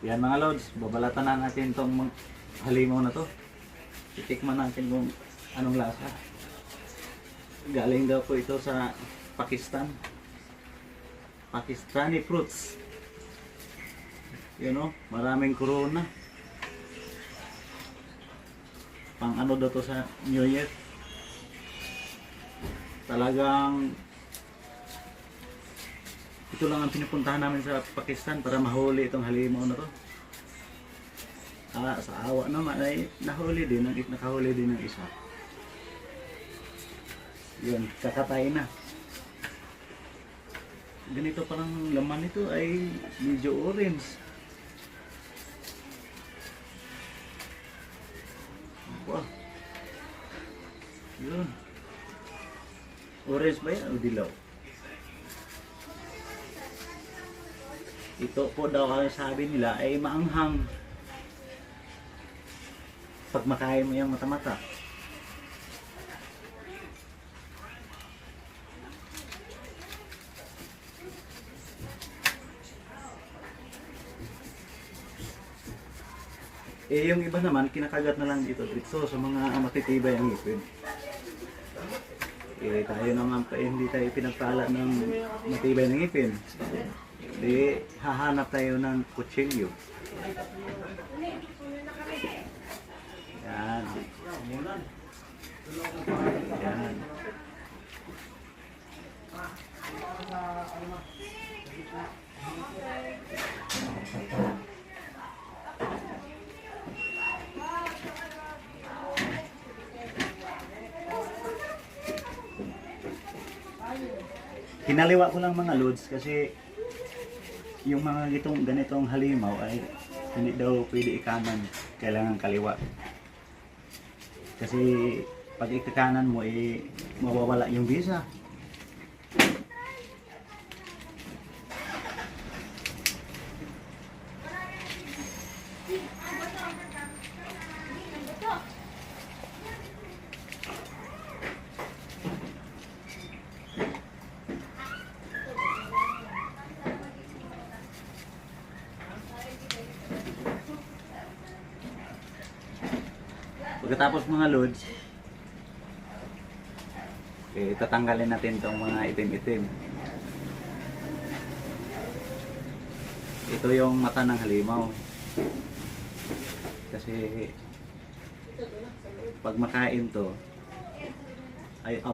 Yan mga lods, babalatan na natin itong halimaw na to. Titikman natin kung anong lasa. Galing daw po ito sa Pakistan. Pakistani fruits. You know, maraming corona. Pang ano daw to sa New Year. Talagang ito lang ang pinupuntahan namin sa Pakistan para mahuli itong halimaw na to. Sa awa naman ay nakahuli din ng isa. Yun, kakatay na. Ganito parang laman nito ay medyo orange. Wow. Yun. Orange ba yan o dilaw? Ito po daw ang sabi nila ay maanghang. Pag makain mo yung mata-mata. Yung iba naman, kinakagat na lang dito sa mga matitibay ang ngipin. Tayo naman pa, hindi tayo pinagpala ng matibay ng ngipin. Hahanap tayo ng kutsilyo. Yan. Yan. Hinaliwa ko lang mga lods kasi yung mga ganitong halimaw ay hindi daw pwede ikanan, kailangan kaliwa. Kasi pag ikakanan mo mawawala yung visa. Pagkatapos mga lods, tatanggalin natin itong mga itim-itim. Ito yung mata ng halimaw. Kasi pag makain to ay